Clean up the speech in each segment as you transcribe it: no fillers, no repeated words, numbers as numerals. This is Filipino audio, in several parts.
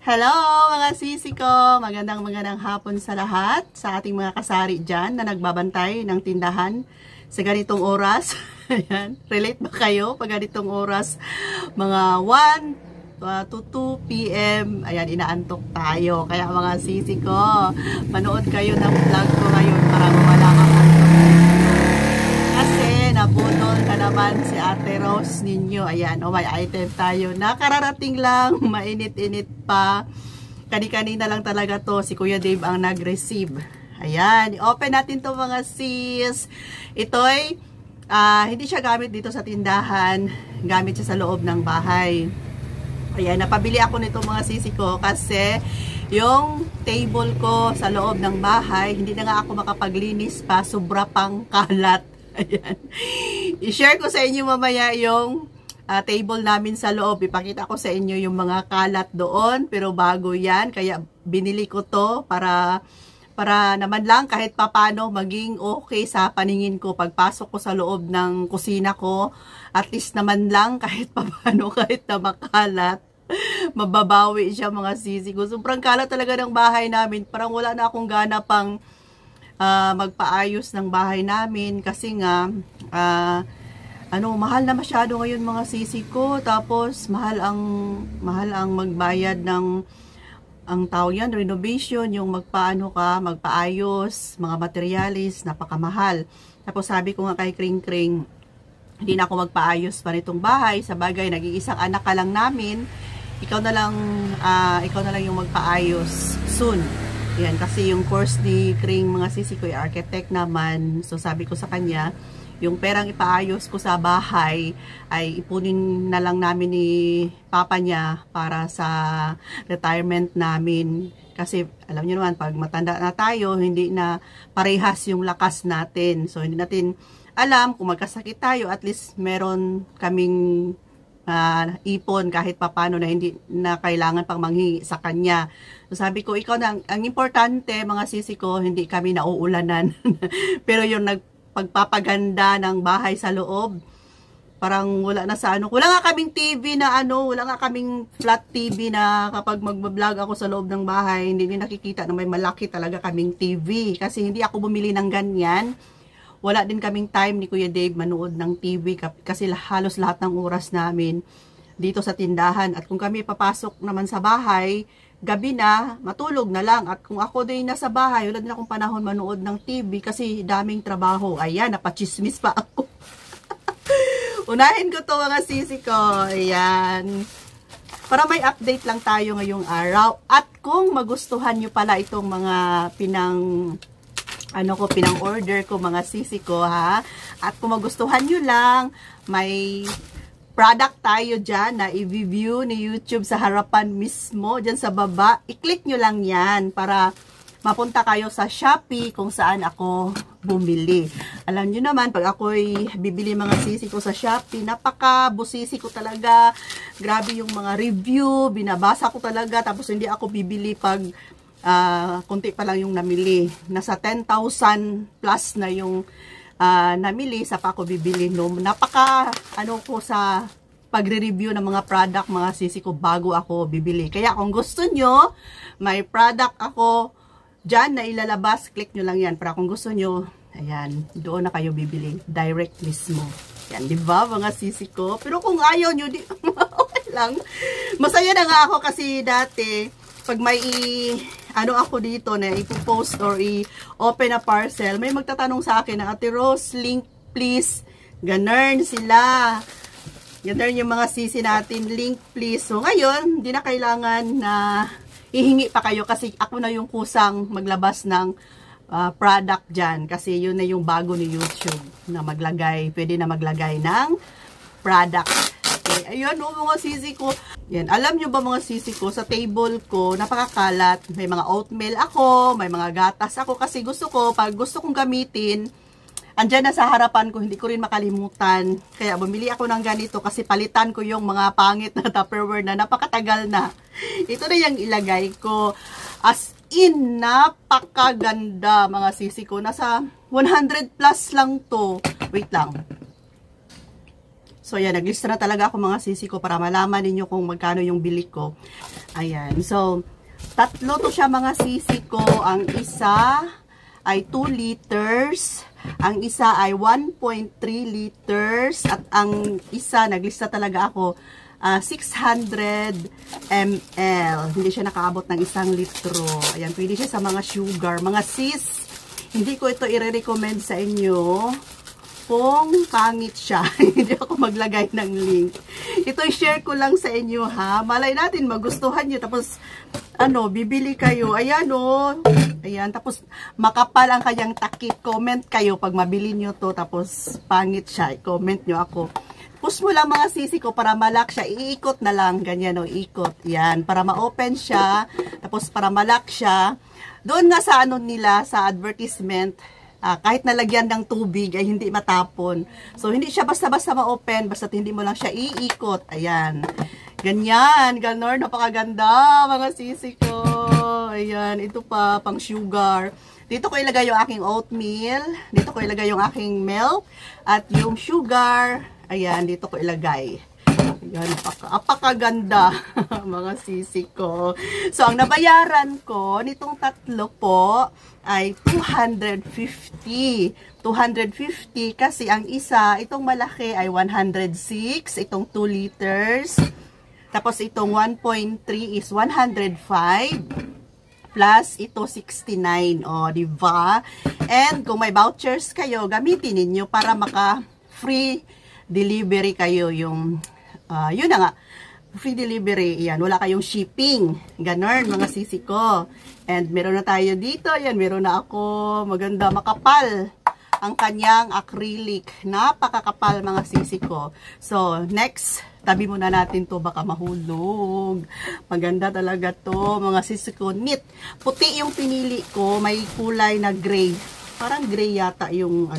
Hello mga sisi ko! Magandang hapon sa lahat, sa ating mga kasari dyan na nagbabantay ng tindahan sa ganitong oras. Ayan. Relate ba kayo pag ganitong oras? Mga 1 to 2 p.m. Ayan, inaantok tayo. Kaya mga sisi ko, manood kayo ng vlog ko ngayon para mawala ang antok. Kasi nabudol na naman si Ate Rose ninyo. Ayan, may item tayo. Nakararating lang, mainit-init pa. Kani-kanina lang talaga to. Si Kuya Dave ang nag-receive. Ayan, i-open natin to mga sis. Ito'y hindi siya gamit dito sa tindahan. Gamit siya sa loob ng bahay. Ayan, napabili ako nito mga sisi ko kasi yung table ko sa loob ng bahay, hindi na nga ako makapaglinis pa, sobra pang kalat. Ayan. I-share ko sa inyo mamaya yung table namin sa loob. Ipakita ko sa inyo yung mga kalat doon, pero bago yan, kaya binili ko to para naman lang kahit papano maging okay sa paningin ko pagpasok ko sa loob ng kusina ko. At least naman lang kahit papano, kahit na makalat, mababawi siya mga sisi ko. Sobrang kalat talaga ng bahay namin. Parang wala na akong gana pang magpaayos ng bahay namin kasi nga mahal na masyado ngayon mga sisi ko. Tapos mahal ang magbayad ng ang tawag yan, renovation, yung magpaayos, mga materialis, napakamahal. Tapos sabi ko nga kay Kring Kring, hindi na ako magpaayos pa nitong bahay. Sa bagay, nag-iisang anak ka lang namin. Ikaw na lang yung magpaayos soon. Yan, kasi yung course ni Kring mga sisi ko, architect naman. So sabi ko sa kanya, yung perang ipaayos ko sa bahay ay ipunin na lang namin ni papa niya para sa retirement namin. Kasi alam niyo naman, pag matanda na tayo, hindi na parehas yung lakas natin. So hindi natin alam kung magkasakit tayo, at least meron kaming ipon kahit papano na hindi na kailangan pang manghingi sa kanya. So sabi ko, ikaw na, ang importante mga sisi ko, hindi kami nauulanan. Pero yung pagpapaganda ng bahay sa loob, parang wala na sa wala nga kaming TV na wala nga kaming flat TV na kapag mag-vlog ako sa loob ng bahay, hindi niyo nakikita na may malaki talaga kaming TV. Kasi hindi ako bumili ng ganyan. Wala din kaming time ni Kuya Dave manood ng TV kasi halos lahat ng oras namin dito sa tindahan. At kung kami papasok naman sa bahay, gabi na, matulog na lang. At kung ako din nasa bahay, wala din akong panahon manood ng TV kasi daming trabaho. Ayan, napachismis pa ako. Unahin ko to mga sisi ko. Ayan. Para may update lang tayo ngayong araw. At kung magustuhan nyo pala itong mga pinang-order ko mga sisi ko ha. At kung magustuhan nyo lang, may product tayo dyan na i-view ni YouTube sa harapan mismo, dyan sa baba. I-click nyo lang yan para mapunta kayo sa Shopee kung saan ako bumili. Alam nyo naman, pag ako'y bibili mga sisi ko sa Shopee, napaka-busisi ko talaga. Grabe yung mga review, binabasa ko talaga. Tapos hindi ako bibili pag konti pa lang yung namili. Nasa 10,000 plus na yung namili sa pa ako bibili. No? Napaka ko sa pagre-review ng mga product mga sisi ko bago ako bibili. Kaya kung gusto nyo, may product ako dyan na ilalabas, click nyo lang yan. Para kung gusto nyo, ayan, doon na kayo bibili. Direct mismo. Yan, di ba mga sisi ko? Pero kung ayaw nyo, okay lang. Masaya na nga ako kasi dati, pag may ako dito na ipopost or i-open a parcel, may magtatanong sa akin na, Ate Rose, link please. Ganun sila. Ganun yung mga sisi natin, link please. So ngayon, hindi na kailangan na ihingi pa kayo kasi ako na yung kusang maglabas ng product dyan. Kasi yun na yung bago ni YouTube na pwede na maglagay ng product. Ayun, mga sisi ko. Yan, alam nyo ba mga sisi ko, sa table ko, napakakalat. May mga oatmeal ako, may mga gatas ako. Kasi pag gusto kong gamitin, andyan na sa harapan ko, hindi ko rin makalimutan. Kaya bumili ako ng ganito kasi palitan ko yung mga pangit na Tupperware na napakatagal na. Ito na yung ilagay ko. As in, napakaganda mga sisi ko. Nasa 100 plus lang to. Wait lang. So, ayan, naglista na talaga ako mga sisi ko para malaman ninyo kung magkano yung bili ko. Ayan. So, tatlo to siya mga sisi ko. Ang isa ay 2 liters. Ang isa ay 1.3 liters. At ang isa, naglista talaga ako, 600 ml. Hindi siya nakaabot ng 1 litro. Ayan, pwede siya sa mga sugar. Mga sis, hindi ko ito i-recommend sa inyo kung pangit siya. Hindi ako maglagay ng link. Ito i-share ko lang sa inyo ha. Malay natin magustuhan nyo. Tapos bibili kayo. Ayan Ayan. Tapos makapal ang kanyang takip. Comment kayo pag mabili nyo to. Tapos pangit siya. Comment nyo ako. Push mo lang mga sisi ko para malak siya. Iikot na lang. Ganyan ikot. Yan. Para ma-open siya. Tapos para malak siya. Doon nga sa nila, sa advertisement, kahit nalagyan ng tubig ay hindi matapon. So, hindi siya basta-basta ma-open, basta hindi mo lang siya iikot. Ayan. Ganyan. Ganon. Napakaganda, mga sisi ko. Ayan. Ito pa, pang sugar. Dito ko ilagay yung aking oatmeal. Dito ko ilagay yung aking milk. At yung sugar, ayan, dito ko ilagay. Ayan, apakaganda, mga sisi ko. So, ang nabayaran ko, nitong tatlo po, ay 250. 250 kasi ang isa, itong malaki ay 106. Itong 2 liters. Tapos itong 1.3 is 105. Plus ito 69. O, diba? And kung may vouchers kayo, gamitin ninyo para maka free delivery kayo yung yun na nga, free delivery, yan, wala kayong shipping, ganon mga sisi ko. And meron na tayo dito, yan, meron na ako, maganda, makapal ang kanyang acrylic, napakakapal mga sisi ko. So, next, tabi muna natin to, baka mahulog. Maganda talaga to, mga sisi ko, neat. Puti yung pinili ko, may kulay na gray, parang gray yata yung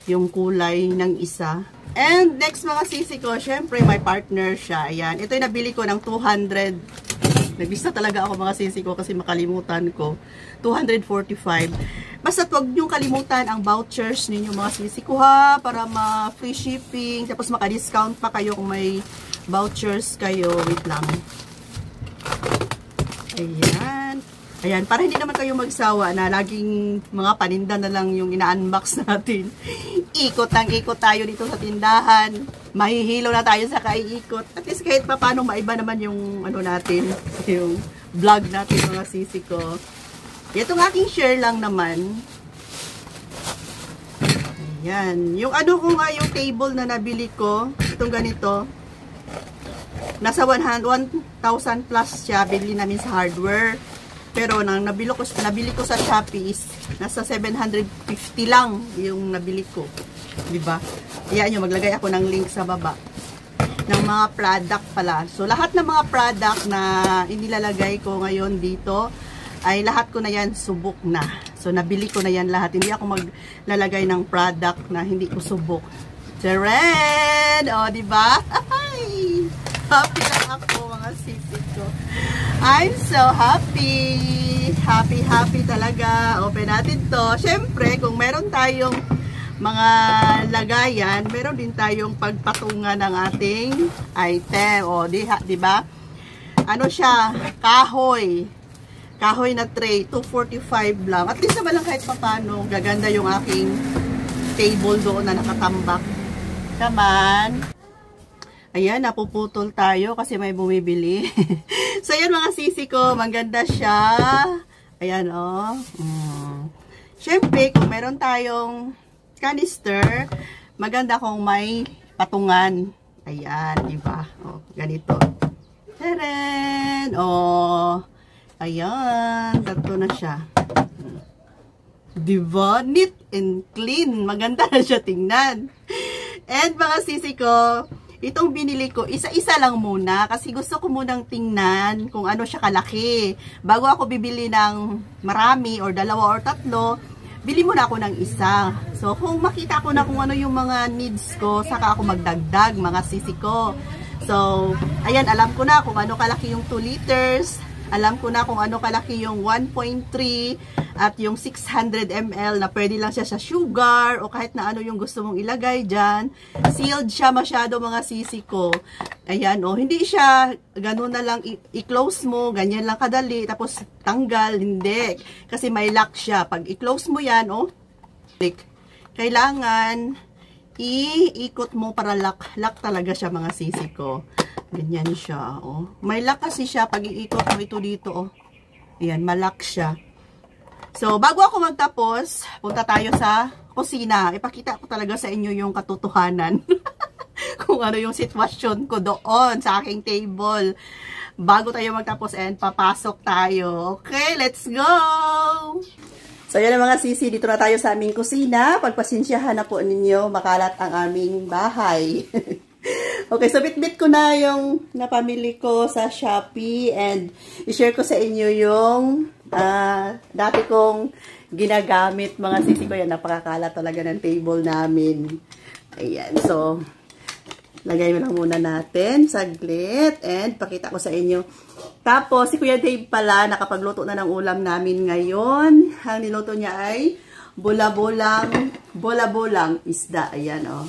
yung kulay ng isa. And next mga sisi ko, syempre may partner siya. Ayan, ito yung nabili ko ng 200. Naglista talaga ako mga sisi ko kasi makalimutan ko. 245. Basta wag niyong kalimutan ang vouchers ninyo mga sisi ko ha, para ma-free shipping. Tapos maka-discount pa kayo kung may vouchers kayo. Wait lang. Ayan. Ayan, para hindi naman kayo magsawa na laging mga paninda na lang yung ina-unbox natin. Ikot tayo dito sa tindahan. Mahihilo na tayo sa kaiikot. At least kahit pa paano maiba naman yung natin, yung vlog natin mga sisi ko. Itong aking share lang naman. Ayan. Yung ko nga yung table na nabili ko, itong ganito, nasa 1,000 plus siya, bili namin sa hardware. Pero nang nabili ko sa Shopee is nasa 750 lang yung nabili ko. 'Di ba? Ayan, maglagay ako ng link sa baba ng mga product pala. So lahat ng mga product na inilalagay ko ngayon dito ay lahat ko na yan subok na. So nabili ko na yan lahat. Hindi ako maglalagay ng product na hindi ko subok. Taren! O, 'di ba? Happy lang ako mga sisi ko. I'm so happy. Happy talaga. Open natin to. Siyempre, kung meron tayong mga lagayan, meron din tayong pagpatungan ng ating item. O, di ba? Ano siya? Kahoy. Kahoy na tray. 245 lang. At least naman lang kahit papano. Gaganda yung aking table doon na nakatambak. Come on. Ayan, napuputol tayo kasi may bumibili. So, ayan mga sisi ko, maganda siya. Ayan, Siyempre, kung meron tayong canister, maganda kung may patungan. Ayan, diba? Ganito. Taren! Ayan, tatlo na siya. Diba? Neat and clean. Maganda na siya tingnan. And mga sisi ko, itong binili ko, isa-isa lang muna kasi gusto ko munang tingnan kung ano siya kalaki. Bago ako bibili ng marami or 2 or 3, bili muna ako ng isa. So, kung makita ko na kung ano yung mga needs ko, saka ako magdagdag, mga sisi ko. So, ayan, alam ko na kung ano kalaki yung 2 liters. Alam ko na kung ano kalaki yung 1.3 at yung 600 ml na pwede lang siya sa sugar o kahit na ano yung gusto mong ilagay dyan. Sealed siya masyado mga sisi ko. Ayan, oh, hindi siya ganun na lang i-close mo, ganyan lang kadali, tapos tanggal, hindi. Kasi may lock siya. Pag i-close mo yan, oh, kailangan iikot mo para lock talaga siya mga sisi ko. Ganyan siya, oh. May lock kasi siya pag iikot mo ito dito, oh. Ayan, malak siya. So, bago ako magtapos, punta tayo sa kusina. Ipakita ko talaga sa inyo yung katotohanan. Kung ano yung sitwasyon ko doon sa aking table. Bago tayo magtapos and papasok tayo. Okay, let's go! So, yan ang mga sisi. Dito na tayo sa aming kusina. Pagpasensyahan na po ninyo, makalat ang aming bahay. Okay, so bit-bit ko na yung napamili ko sa Shopee and i-share ko sa inyo yung dati kong ginagamit mga sisi ko. Yan, napakakalat talaga ng table namin. Ayan, so lagay mo lang muna natin saglit and pakita ko sa inyo. Tapos si Kuya Dave pala nakapagluto na ng ulam namin ngayon. Ang niluto niya ay bula-bulang isda. Ayan, oh.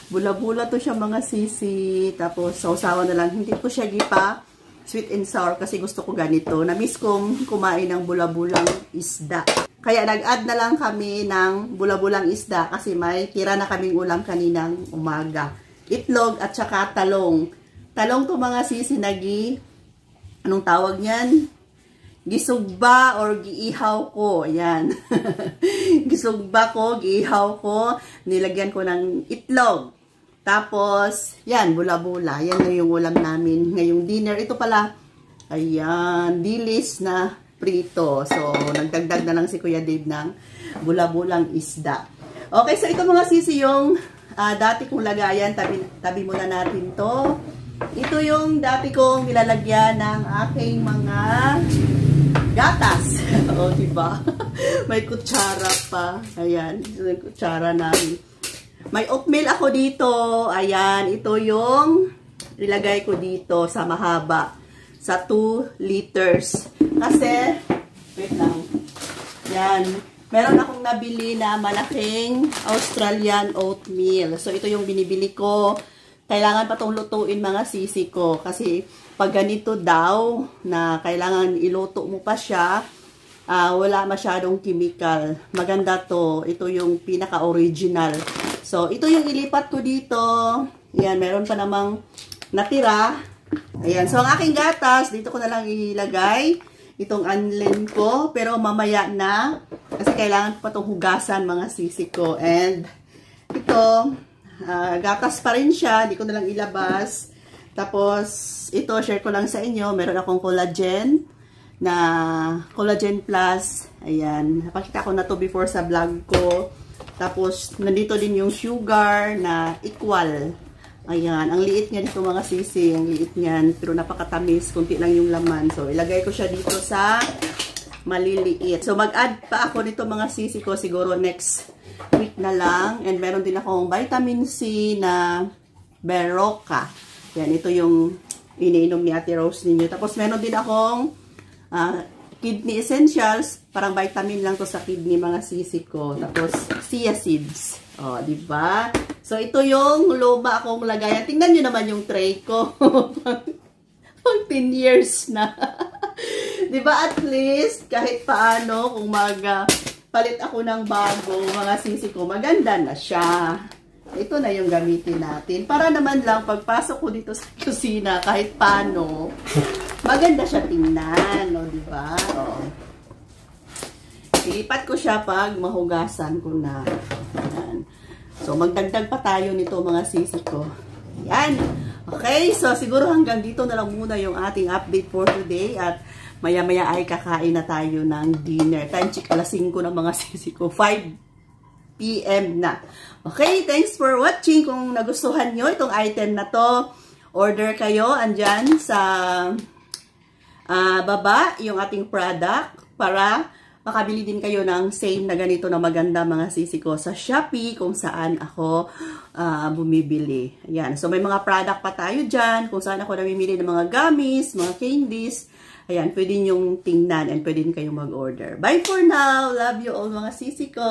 Bula-bula to siya mga sisi. Tapos sausawan na lang. Hindi ko siya gipa sweet and sour kasi gusto ko ganito. Na-miss kong kumain ng bula-bulang isda. Kaya nag-add na lang kami ng bula-bulang isda kasi may tira na kaming ulam kaninang umaga. Itlog at saka talong. Talong to mga sisi anong tawag niyan? Gisugba or giihaw ko. Ayan. Gisugba ko, giihaw ko. Nilagyan ko ng itlog. Tapos, yan, bula-bula. Yan na yung ulam namin ngayong dinner. Ito pala, ayan, dilis na prito. So, nagdagdag na lang si Kuya Dave ng bula-bulang isda. Okay, so ito mga sisi yung dati kong lagayan. Tabi muna natin to. Ito yung dati kong nilalagyan ng aking mga gatas. O, diba? May kutsara pa. Ayan, ito yung kutsara namin. May oatmeal ako dito. Ayan, ito yung ilagay ko dito sa mahaba. Sa 2 liters. Kasi, wait lang. Yan. Meron akong nabili na malaking Australian oatmeal. So, ito yung binibili ko. Kailangan pa itong lutuin mga sisi ko. Kasi, pag ganito daw, na kailangan iluto mo pa siya, wala masyadong chemical. Maganda to. Ito yung pinaka-original. So, ito yung ilipat ko dito. Ayan, meron pa namang natira. Ayan, so ang aking gatas, dito ko na lang ilagay itong anlin ko. Pero mamaya na, kasi kailangan pa itong hugasan mga sisi ko. And, ito, gatas pa rin siya. Hindi ko na lang ilabas. Tapos, ito, share ko lang sa inyo. Meron akong collagen na Collagen Plus. Ayan, napakita ko na to before sa vlog ko. Tapos, nandito din yung sugar na equal. Ayan, ang liit niya dito mga sisi. Ang liit niyan, pero napakatamis. Kunti lang yung laman. So, ilagay ko siya dito sa maliliit. So, mag-add pa ako dito mga sisi ko siguro next week na lang. And meron din akong vitamin C na Berocca. Yan, ito yung iniinom ni Ate Rose ninyo. Tapos, meron din akong kidney essentials, parang vitamin lang to sa kidney mga sisi ko. Tapos, chia seeds. O, diba? So, ito yung luma akong lagayan. Tingnan nyo naman yung tray ko. Pang 10 years na. Diba? At least, kahit paano, kung palit ako ng bago, mga sisi ko, maganda na siya. Ito na yung gamitin natin. Para naman lang, pagpasok ko dito sa kusina, kahit paano, maganda siya tingnan, no, di ba? Oh. Ilipat ko siya pag mahugasan ko na. Ayan. So, magdagdag pa tayo nito mga sisi ko. Ayan. Okay, so siguro hanggang dito na lang muna yung ating update for today at maya-maya ay kakain na tayo ng dinner. Time check, alas 5 na mga sisi ko. 5 PM na. Okay, thanks for watching. Kung nagustuhan nyo itong item na to, order kayo. Andyan sa baba yung ating product para makabili din kayo ng same na ganito na maganda mga sisi ko sa Shopee kung saan ako bumibili. Ayan. So may mga product pa tayo dyan kung saan ako namimili ng mga gummies, mga candies, Ayan, pwede nyong tingnan and pwede kayong mag-order. Bye for now! Love you all mga sisi ko!